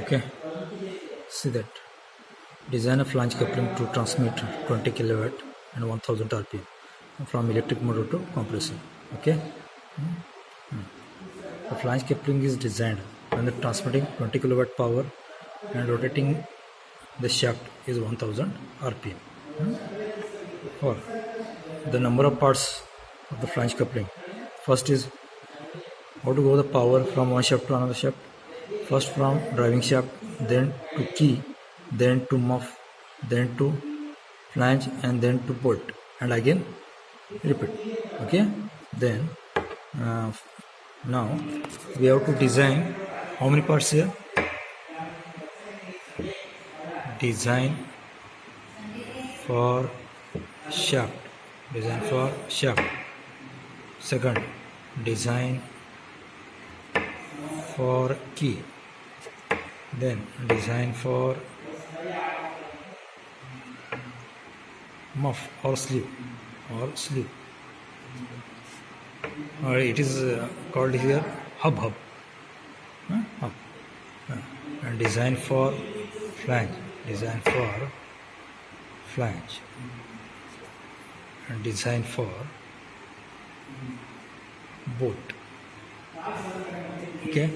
Okay, see that design a flange coupling to transmit 20 kilowatt and 1000 rpm from electric motor to compressor. Okay, the flange coupling is designed when the transmitting 20 kilowatt power and rotating the shaft is 1000 rpm. For the number of parts of the flange coupling, first is how to go the power from one shaft to another shaft. First from driving shaft, then to key, then to muff, then to flange, and then to bolt, and again repeat. Okay, then now we have to design how many parts here. Design for shaft. Design for shaft. Second, design for key. Then design for muff or sleeve or it is called here hub. Hub. And design for flange. Design for flange. And design for bolt. Okay,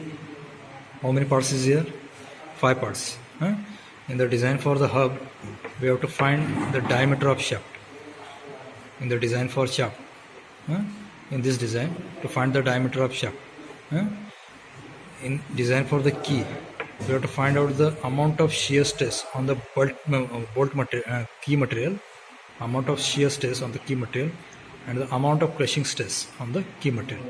how many parts is here? 5 parts. In the design for the hub, we have to find the diameter of shaft. In the design for shaft, in this design, to find the diameter of shaft. In design for the key, we have to find out the amount of shear stress on the key material, amount of shear stress on the key material, and the amount of crushing stress on the key material.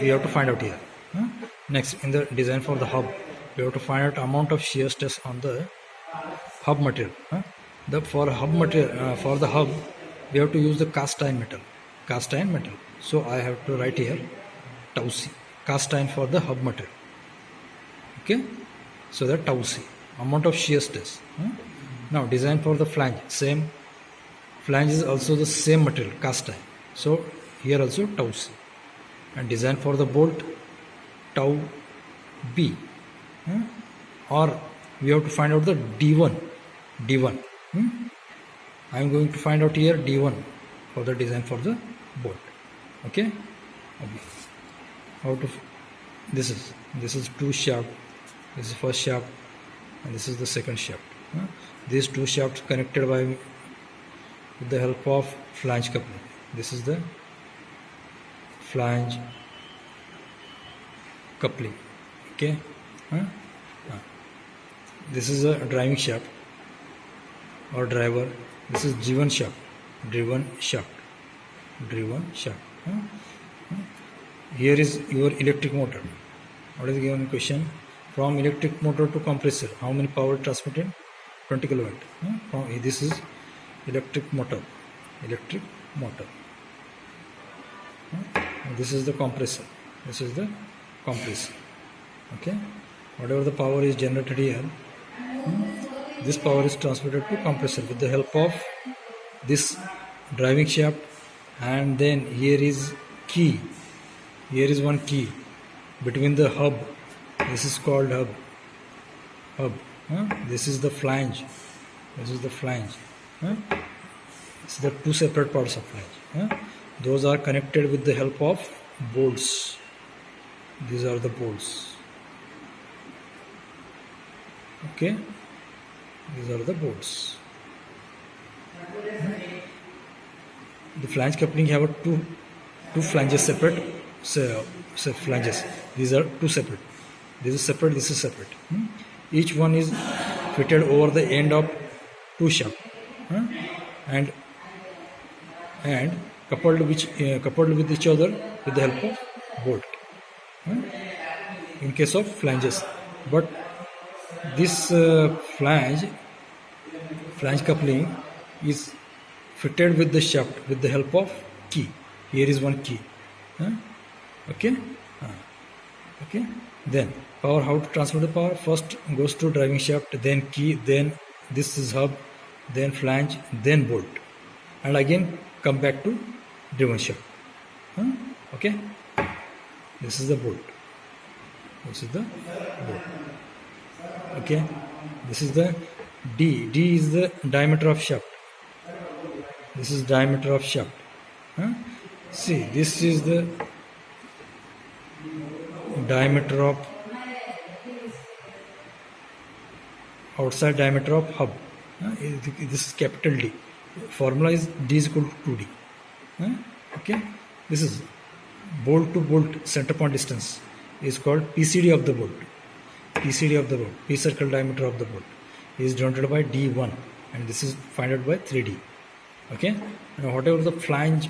We have to find out here. Next, in the design for the hub, we have to find out amount of shear stress on the hub material. For the hub, we have to use the cast iron metal. So I have to write here tau c, cast iron for the hub material. Okay, so that tau c, amount of shear stress. Now design for the flange, same. Flange is also the same material, cast iron. So here also tau c. And design for the bolt, tau b. Or we have to find out the d1. I am going to find out here d1 for the design for the bolt. Okay. How to? This is 2 shaft. This is first shaft, and this is the second shaft. These 2 shafts connected with the help of flange coupling. This is the flange coupling. Okay. This is a driving shaft or driver. This is driven shaft. Here is your electric motor. What is the given question? From electric motor to compressor, how many power transmitted? 20 kilowatt. This is electric motor. This is the compressor. Okay, whatever the power is generated here, this power is transmitted to compressor with the help of this driving shaft. And then here is key. Here is one key between the hub. This is called hub. This is the flange. This is the 2 separate parts of flange. Those are connected with the help of bolts. These are the bolts. Okay, these are the bolts. The flange coupling have two flanges separate. Flanges. These are 2 separate. This is separate. Each one is fitted over the end of 2 shafts, and coupled with each other with the help of bolt. In case of flanges, but this flange coupling is fitted with the shaft with the help of key. Here is one key. Okay. Then power, how to transfer the power? First goes to driving shaft, then key, then this is hub, then flange, then bolt, and again come back to driven shaft. Okay, this is the bolt. This is the bolt. Okay, this is the D. D is the diameter of shaft. This is diameter of shaft. Huh? See, this is the diameter of outside diameter of hub. This is capital D. Formula is D is equal to 2D. Okay, this is bolt to bolt center point distance is called PCD of the bolt. PCD of the bolt, P circle diameter of the bolt, is denoted by D1, and this is find out by 3D. Okay, and whatever the flange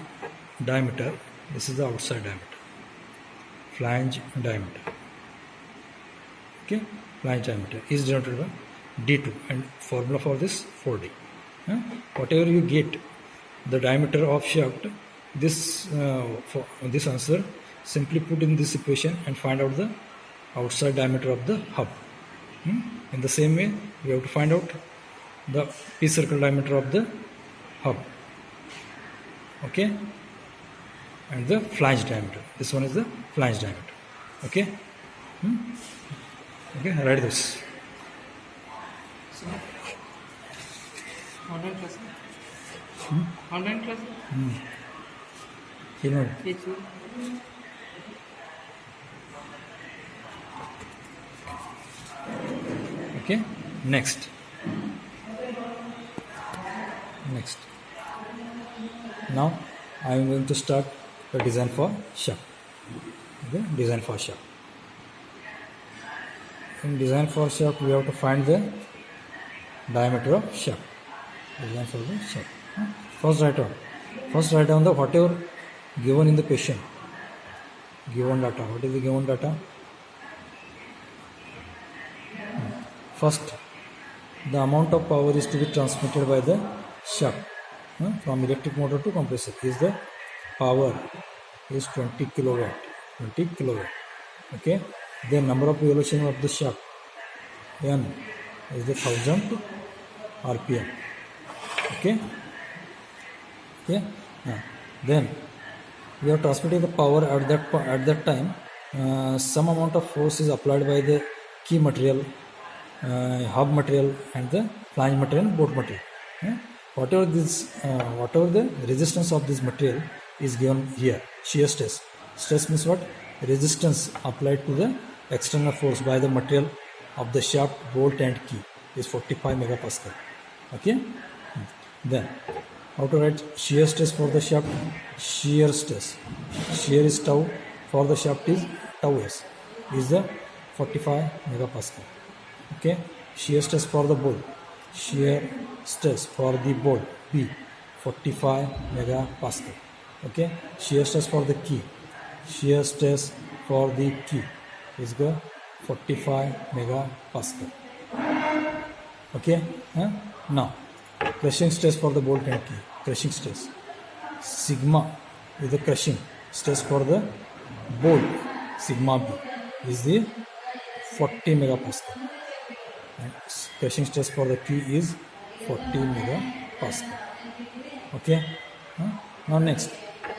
diameter, this is the outside diameter. Flange diameter. Okay, flange diameter is denoted by D2, and formula for this 4D. Whatever you get the diameter of shaft, this for this answer, simply put in this equation and find out the outside diameter of the hub. In the same way, we have to find out the P circle diameter of the hub. Okay, and the flange diameter. This one is the flange diameter. Okay. Okay, write this. Online class. Online class. Okay, next. Now I am going to start the design for shaft. Okay, design for shaft. In design for shaft, we have to find the diameter of shaft. Design for the shaft. First write down the whatever given in the question. Given data. What is the given data? First, the amount of power is to be transmitted by the shaft from electric motor to compressor. Is the power is 20 kilowatt. 20 kilowatt. Okay. The number of revolution of the shaft, N, is the 1000 RPM. Okay. Okay. Then we are transmitting the power at that time. Some amount of force is applied by the key material, hub material, and the flange material, bolt material. Whatever the resistance of this material is given here. Shear stress. Stress means what? Resistance applied to the external force by the material of the shaft, bolt, and key is 45 megapascal. Okay. Then how to write shear stress for the shaft? Shear stress. Shear is tau. For the shaft is tau s. Is the 45 megapascal. Okay. Shear stress for the bolt. Shear stress for the bolt B, 45 megapascal. Okay. Shear stress for the key. Shear stress for the key is the 45 megapascal. Okay. Now crushing stress for the bolt and key. Crushing stress. Sigma is the crushing stress for the bolt. Sigma B is the 40 megapascal. And crushing stress for the key is 40 megapascal. Okay. Now next,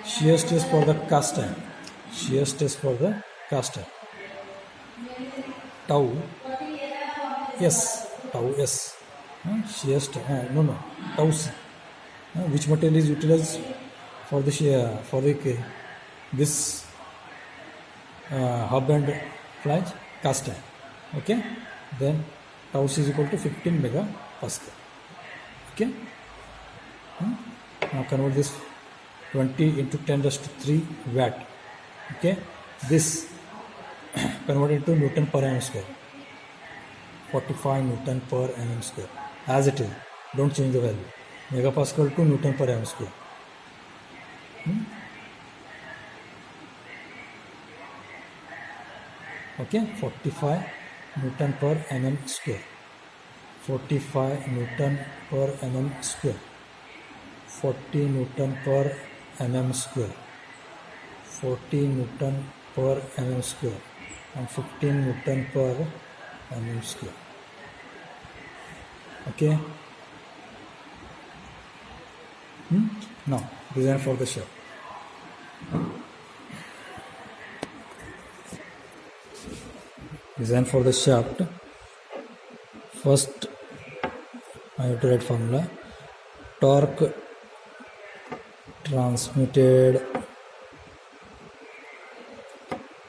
shear stress for the cast iron. Shear stress for the cast iron. Tau S. Shear stress. Tau C. Which material is utilized for the shear for the this hub and flange? Cast iron. Okay. Then tau C is equal to 15 megapascal. Okay. Now convert this 20 into 10 raised to 3 watt. Okay. This converted into Newton per mm square. 45 Newton per mm square. As it is. Don't change the value. Megapascal to Newton per mm square. Okay. 45 Newton per mm square. 45 Newton per mm square. 40 Newton per mm square. 40 Newton per mm square. And 15 Newton per mm square. Okay. Now design for the shaft. Design for the shaft. First, I have to write formula. Torque transmitted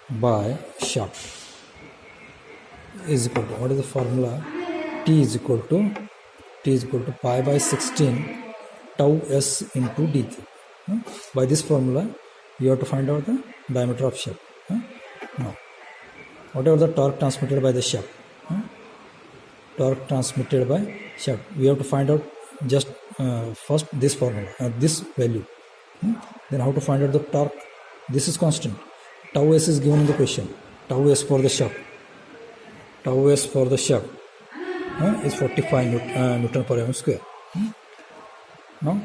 by shaft is equal to, what is the formula? T is equal to pi by 16 tau s into dq. By this formula, you have to find out the diameter of shaft. Now, whatever the torque transmitted by the shaft, torque transmitted by shaft, we have to find out just first this formula, this value. Then how to find out the torque? This is constant. Tau s is given in the question. Tau s for the shaft. Tau s for the shaft is 45 Newton per mm square. Now,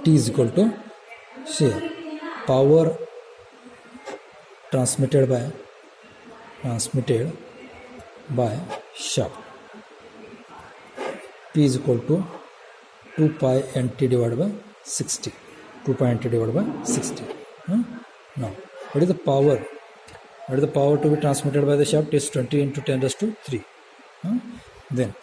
T is equal to, say, power transmitted by shaft. P is equal to 2 pi nt divided by 60. 2 pi nt divided by 60. Now, what is the power? What is the power to be transmitted by the shaft? Is 20 into 10 raised to 3. Then,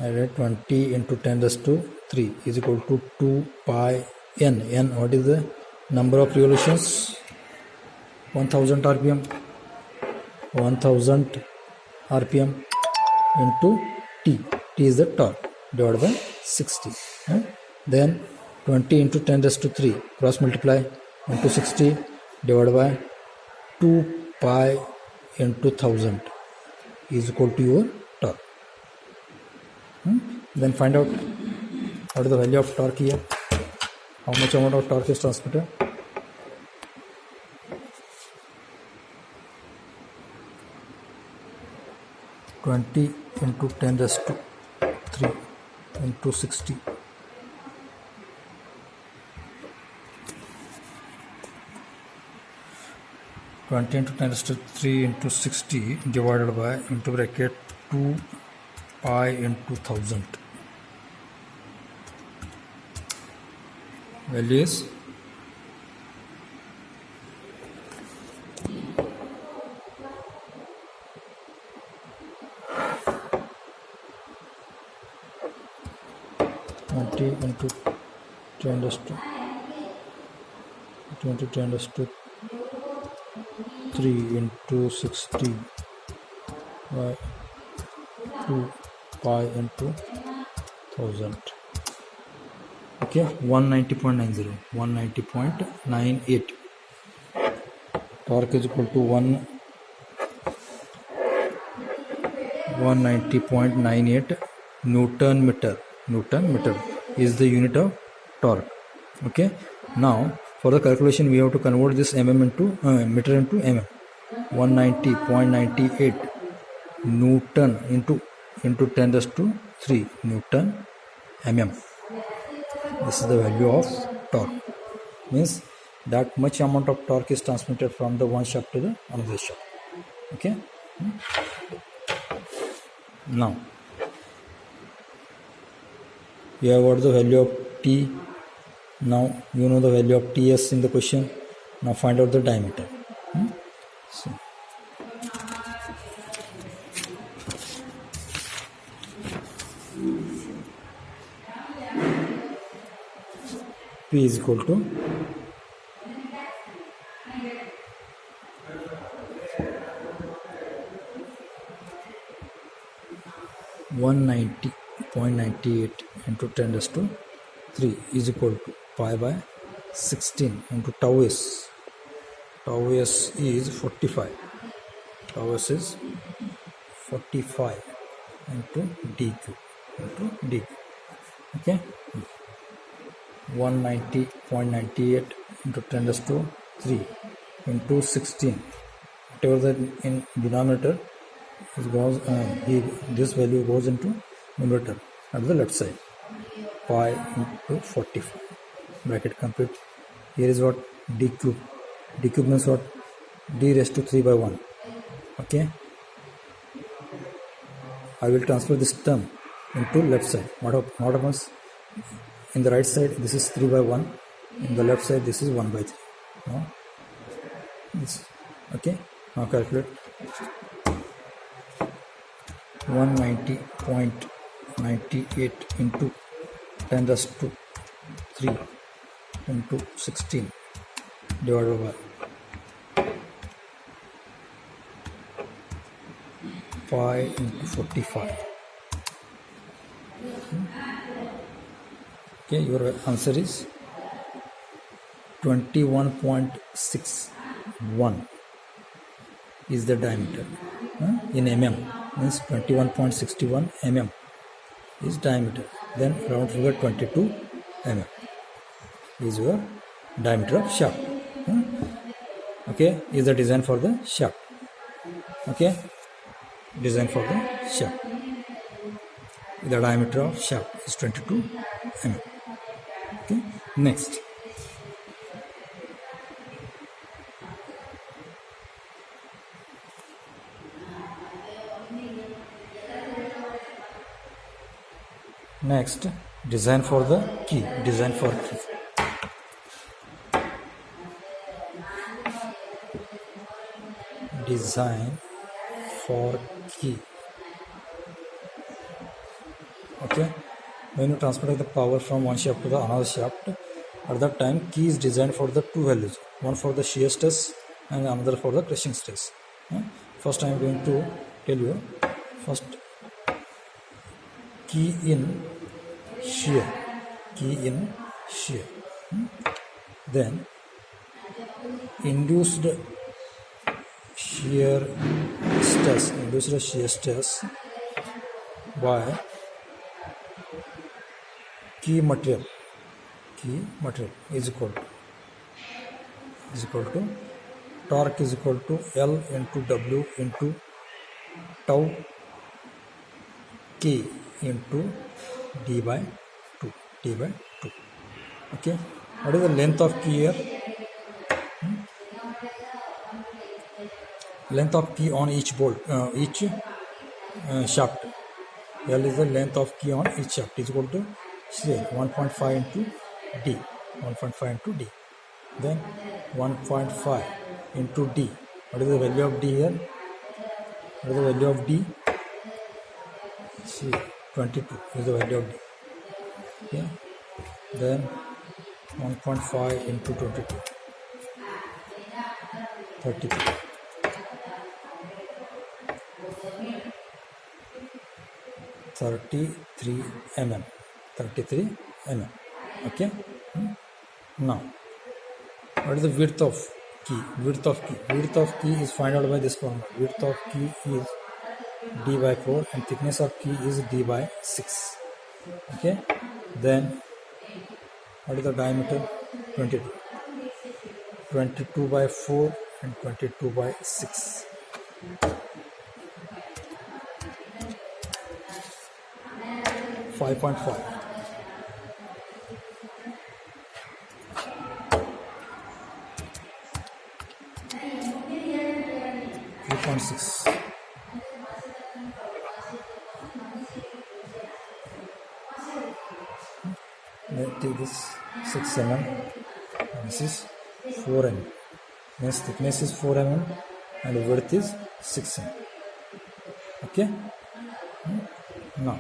I write 20 into 10 raised to 3 is equal to 2 pi n. N, what is the number of revolutions? 1000 rpm. 1000 rpm into T. T is the torque divided by 60. Then 20 into 10 raised to 3 cross multiply into 60 divided by 2 pi into 1000 is equal to your torque. Then find out what is the value of torque here. How much amount of torque is transmitted? (20 into 10 raised to 3 into 60). 20 into 10 raised to 3 into 60 divided by into bracket 2 pi into 1000. Value is 20 into 10 raised to 3 into 60 by 2 pi into 1000. Okay, 190.90, 190.98. Torque is equal to 190.98 Newton meter. Newton meter is the unit of torque. Okay, now for the calculation we have to convert this mm into meter into mm. 190.98 Newton into 10 raised to 3 Newton mm. This is the value of torque. Means that much amount of torque is transmitted from the one shaft to the another shaft. Okay. Now you have got the value of T. Now you know the value of Ts in the question. Now find out the diameter. So, P is equal to 190.98 into 10 raised to 3 is equal to pi by 16 into tau s. Tau s is 45. Tau s is 45 into dq. Okay. 190.98 into 10 raised to 3 into 16. Whatever the in denominator is goes, this value goes into numerator at the left side. Pi into 45. Bracket complete. Here is what d cube. D cube means what? D raised to 3 by 1. Okay. I will transfer this term into left side. What happens? In the right side, this is 3 by 1. In the left side, this is 1 by 3. No? This. Okay. Now calculate 190.98 into 10 raised to 3 into 16 divided by 5 into 45. Okay, your answer is 21.61 is the diameter in mm, means 21.61 mm is diameter. Then round figure 22 mm is your diameter of shaft. Okay, is the design for the shaft. Okay, design for the shaft. The diameter of shaft is 22 mm. Okay, next. Next, design for the key. Design for key. Design for key. Okay, when you transfer the power from one shaft to the another shaft, at that time key is designed for the two values, one for the shear stress and another for the crushing stress. First I am going to tell you. First, key in shear. Then induced shear stress by key material is equal to torque is equal to L into W into tau K into D by 2. Okay, what is the length of key here? Length of key on each bolt, each shaft. L is the length of key on each shaft is equal to 1.5 into D. 1.5 into D. Then 1.5 into D. What is the value of D here? What is the value of D? See, 22 is the value of D. Okay. Then 1.5 into 22. 33. 33 mm. Okay. Now, what is the width of key? Width of key is found out by this formula. Width of key is D by 4 and thickness of key is D by 6. Okay. Then what is the diameter? 22. 22 by 4 and 22 by 6. 5.5. 3.6. Let's take this 6 mm. This is 4 mm. Means thickness is 4 mm and width is 6 mm. Okay. Now,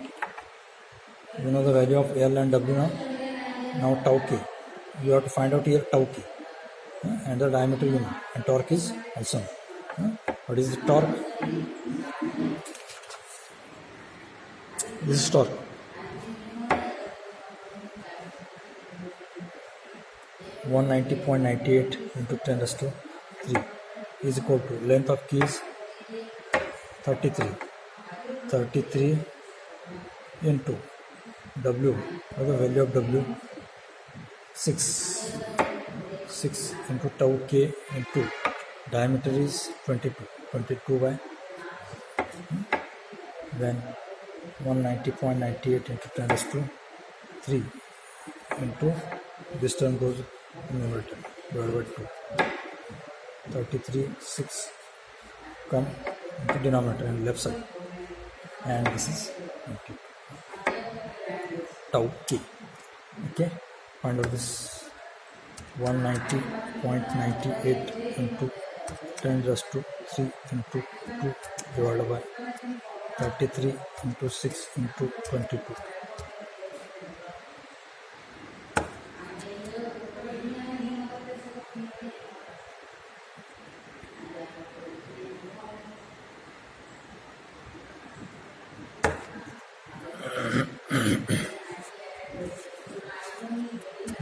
you know the value of L and W now. Now tau K. You have to find out here tau K. And the diameter you know. And torque is also known. What is the torque? This is torque. 190.98 into 10 raised to 3 is equal to length of key is 33. 33 into W. What is the value of W? 6. 6 into tau K into diameter is 22. 22 by then 190.98 into 10 raised to 3 into this term goes in numerator divided by 2. 33 6 come into denominator and left side, and this is empty. Tau K. Okay, find out this 190.98 into 10 raised to 3 into 2 divided by 33 into 6 into 22.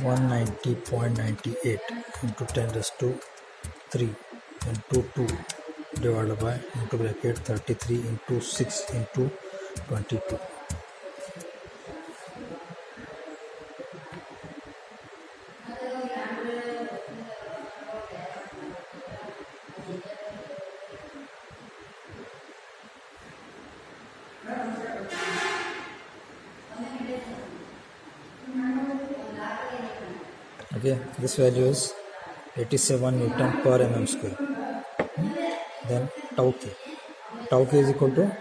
One 90.98 into 10 raised to 3 into 2 divided by into bracket 33 into 6 into 22. Okay, this value is 87 Newton per mm square. Then tau k. Tau k is equal to,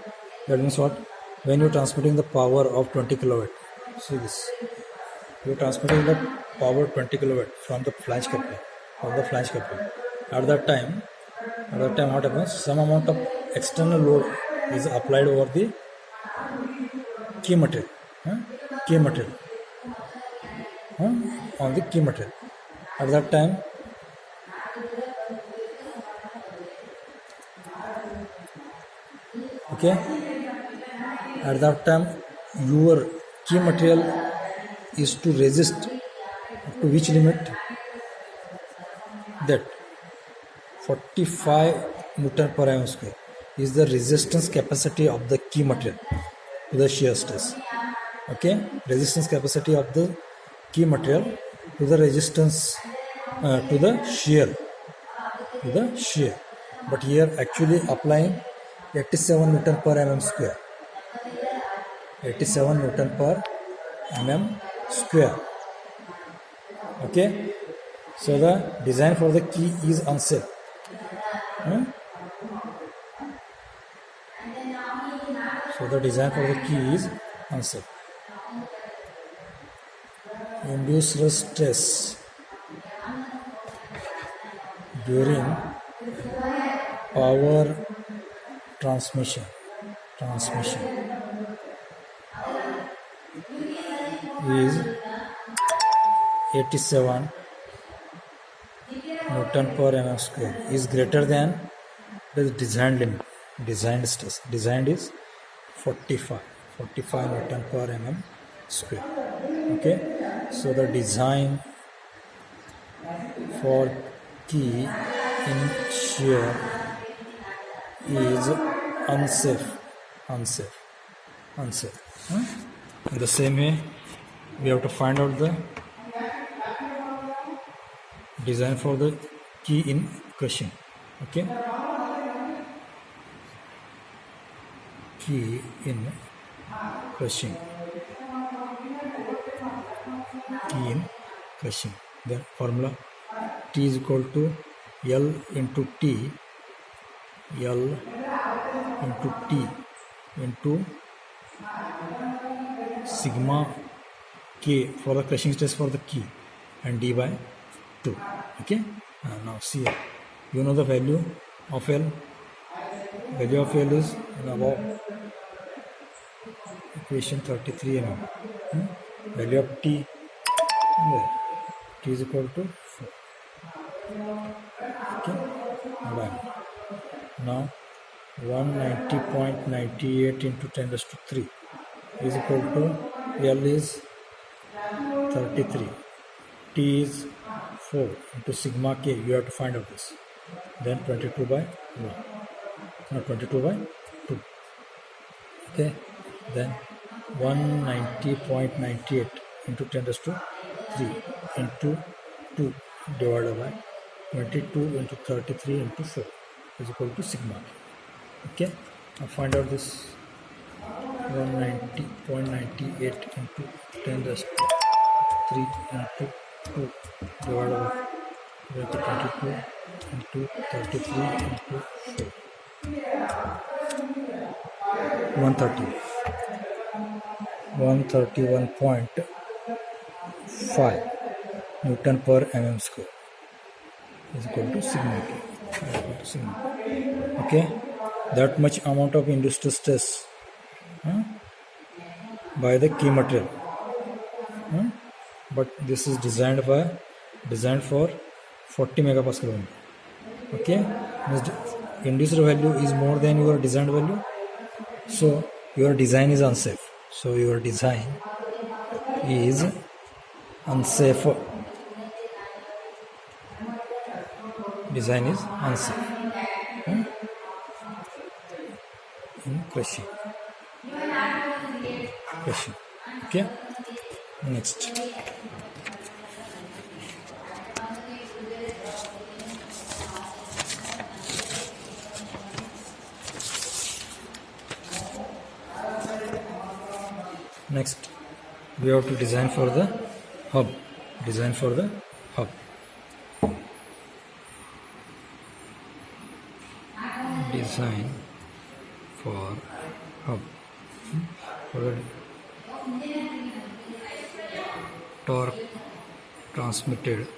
that means what? When you're transmitting the power of 20 kilowatt, see this. You're transmitting the power 20 kilowatt from the flange coupler. At that time what happens? Some amount of external load is applied over the key material. On the key material. At that time, okay, at that time your key material is to resist up to which limit? That 45 Newton per mm square is the resistance capacity of the key material to the shear stress. Okay, resistance capacity of the key material to the resistance to the shear. But here actually applying 87 Newton per mm square. 87 Newton per mm square. Okay, so the design for the key is unsafe. So the design for the key is unsafe. Induced stress during power transmission is 87 Newton per mm square is greater than the designed limit. Designed stress. Designed is 45 Newton per mm square. Okay, so the design for key in shear is unsafe. In the same way, we have to find out the design for the key in crushing. Okay, key in crushing. Then formula T is equal to L into T into sigma K for the crushing stress for the key and D by 2. Okay, now see here. You know the value of L. Value of L is in above equation 33 mm. Value of T, T is equal to 4. Okay, now 190.98 into 10 raised to 3 is equal to L is 33, T is 4 into sigma K. You have to find out this. Then 22 by 1. No, 22 by 2. Okay, then 190.98 into 10 raised to 3 into 2 divided by 22 into 33 into 4 is equal to sigma K. Okay, now find out this 190.98 into 10 raised to 3 into 2 divided by 22 into 33 into 4. 131.5 Newton per mm square is equal to sigma K. Okay, that much amount of induced stress by the key material. But this is designed for 40 megapascal only. Okay, means induced value is more than your designed value, so your design is unsafe. So your design is unsafe. Design is unsafe in crushing. Okay, next. Next, we have to design for the hub. Design for the hub. Design for hub. For the torque transmitted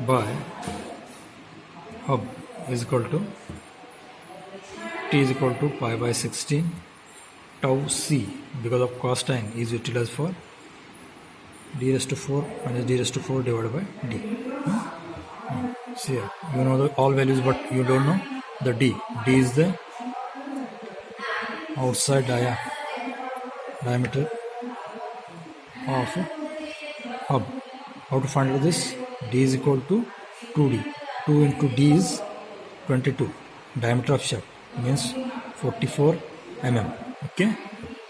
by hub is equal to T is equal to pi by 16 tau c, because of cos time is utilized for d raised to 4 minus d raised to 4 divided by d. See here, you know the all values, but you don't know the d. D is the outside diameter of hub. How to find out this? D is equal to 2d. 2 into d is 22. Diameter of shaft means 44 mm. Okay,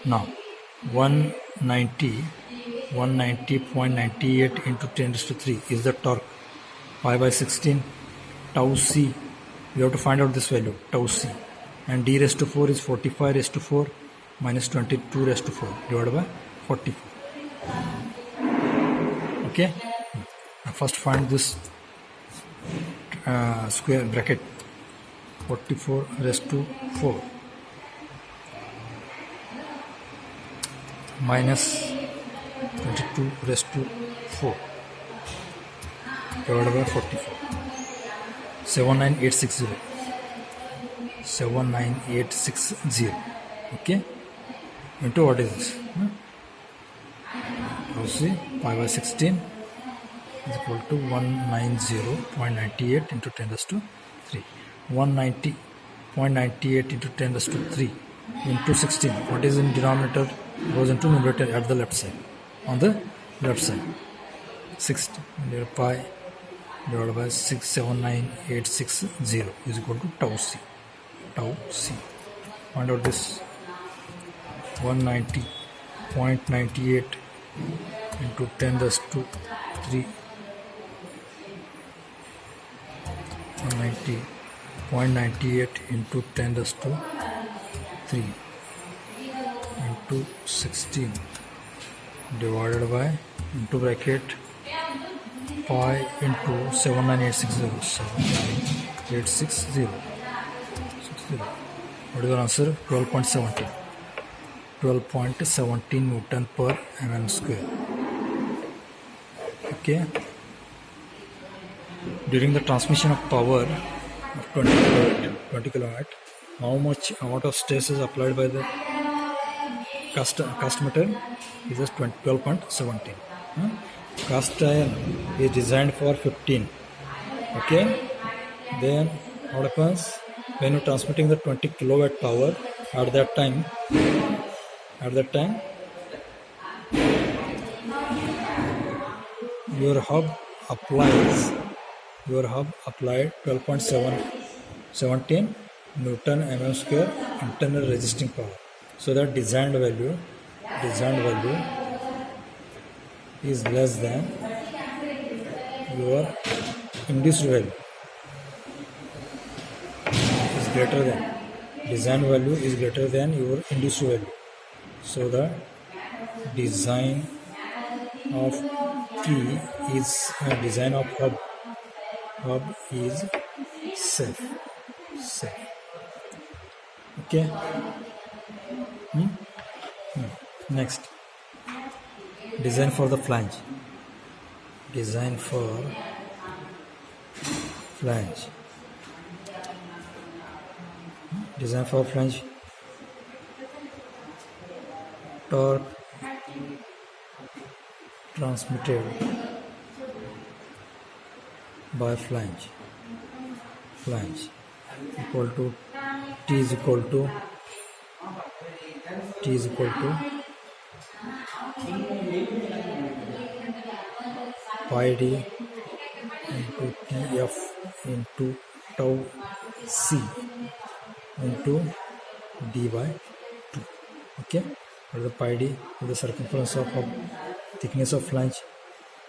now 190.98 into 10 raised to 3 is the torque. Pi by 16 tau c, we have to find out this value tau c, and d raised to 4 is 45 raised to 4 minus 22 raised to 4 divided by 44. Okay, now first find this square bracket. 44 raised to 4 minus 22 raised to 4 divided by 44. 79860. Okay, into what is this? Now see, pi by 16 is equal to 190.98 into 10 raised to 3. 190.98 into 10 raised to 3 into 16. What is in denominator goes into numerator at the left side. On the left side, 60 pi divided by 679860 is equal to tau c. Tau c. Find out this. 190.98 into 10 raised to 3. 190.98 into 10 raised to 3 into 16 divided by into bracket pi into 79860. What is your answer? 12.17. 12.17 Newton per mm square. Okay. During the transmission of power of 20 kilowatt, how much amount of stress is applied by the cast metal? Is just 12.17. Cast iron is designed for 15. Okay, then what happens when you're transmitting the 20 kilowatt power? At that time your hub applied 12.17 Newton mm square internal resisting power. So that designed value is less than your induced value. Is greater than design value is greater than your induced value. So the design of key is design of hub is safe. Okay. Next, design for the flange. Design for flange. Design for flange. Torque transmitted by flange equal to T is equal to pi d into Tf into tau c into d by 2. Okay, the pi d is the circumference of hub, thickness of flange,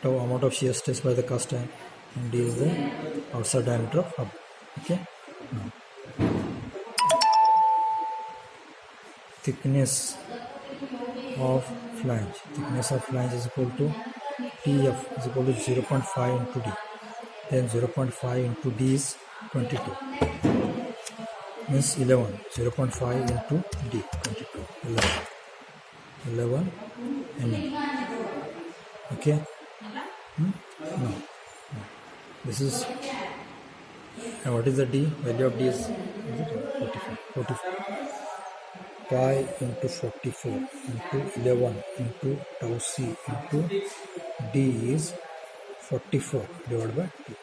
tau amount of shear stress by the cast iron, and d is the outside diameter of hub. Okay, now thickness of flange is equal to Tf is equal to 0.5 into d, then 0.5 into d is 22, means 11. 0.5 into d, 22, 11 mm. Okay, no. This is, and what is the d? Value of d is 45. Pi into 44 into 11 into tau c into d is 44 divided by 2.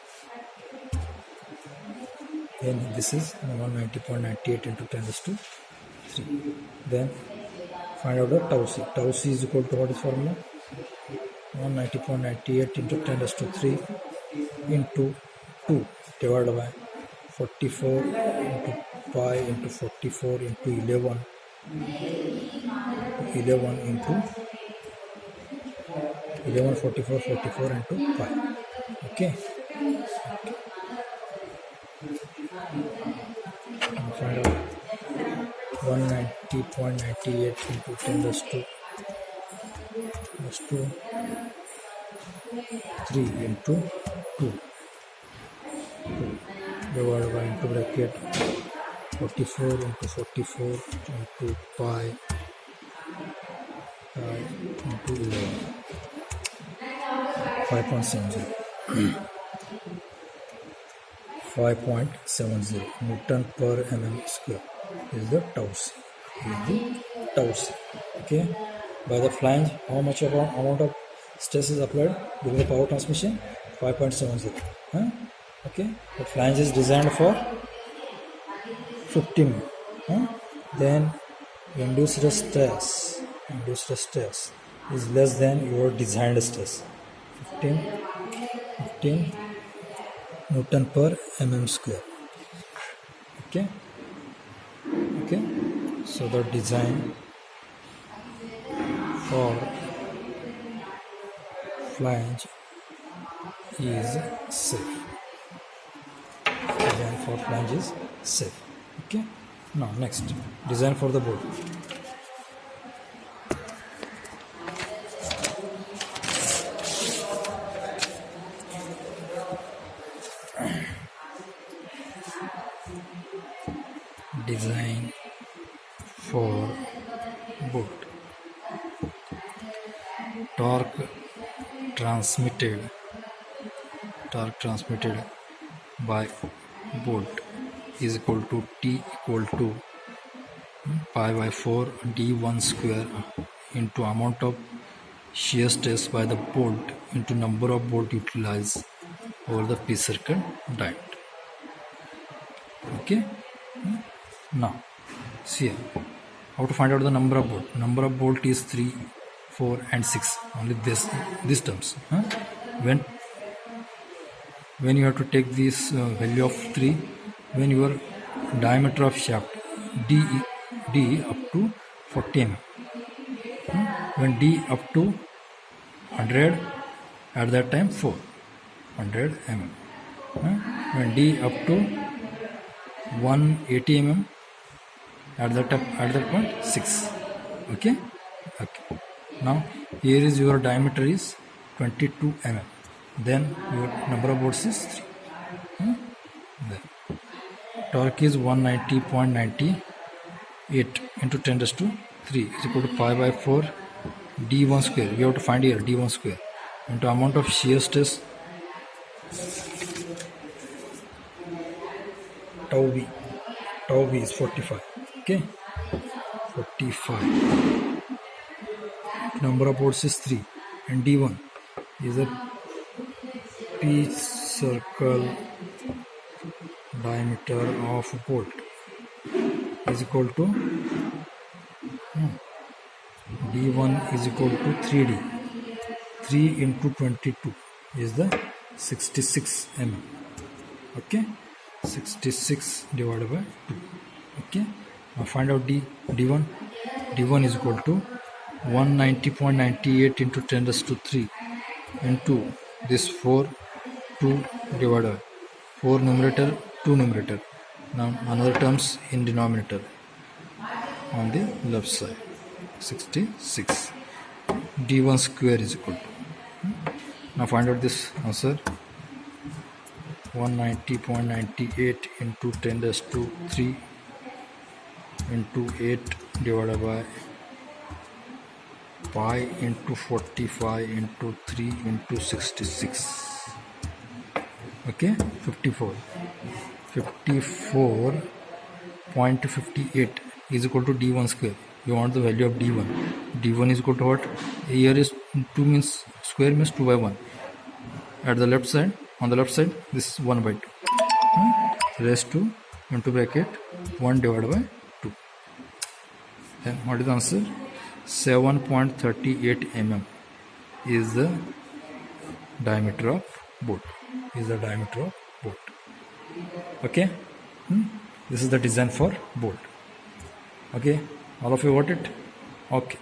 Then this is 190.98 into 10 raised to 3. Then find out the tau c. Tau c is equal to what is formula? 190.98 into 10 raised to 3 into 2 divided by 44 into pi into 44 into 11 into 11 44 into pi. Okay, and find out 190.98 into 10 raised to 3 into 2 divided by into bracket 44 into 44 into pi into 11, 5.70 5.70 Newton per mm square is the tau c. Okay, by the flange, how much of amount of stress is applied during the power transmission? 5.70. Okay, the flange is designed for 50 mm. Then induced stress is less than your designed stress, 15 Newton per mm square. Okay, so the design for flange is safe. Okay, now next, design for the board. Design for bolt. Torque transmitted by bolt is equal to T equal to pi by 4 d1 square into amount of shear stress by the bolt into number of bolt utilized over the piece circle diameter. Okay, now see here, how to find out the number of bolt. Number of bolt is 3, 4 and 6, only these terms. When you have to take this value of 3 when your diameter of shaft d up to 40 mm, when d up to 100, at that time 400 mm, when d up to 180 mm, at that point 6. Okay, now here is your diameter is 22 mm, then your number of bolts is 3. Then torque is 190.98 into 10 raised to 3 is equal to pi by 4 d1 square. We have to find here d1 square into amount of shear stress tau b is 45. Okay, 45. Number of bolts is 3, and d1 is a pitch circle diameter of bolt is equal to d1 is equal to 3d. 3 into 22 is the 66 mm. Okay, 66 divided by 2. Okay, now find out d1. d1 is equal to 190.98 into 10 raised to 3 into this 4, 2 divided by 4 numerator, 2 numerator. Now another terms in denominator on the left side, 66. d1 square is equal to, now find out this answer, 190.98 into 10 raised to 3 into 8 divided by pi into 45 into 3 into 66. Okay, 54.58 is equal to d1 square. You want the value of d1. d1 is equal to what? Here is 2 means square means 2 by 1. At the left side, on the left side, this is 1 by 2. Raised to into bracket 1 divided by 2. Then what is the answer? 7.38 mm is the diameter of bolt. Okay, this is the design for bolt. Okay, all of you got it? Okay.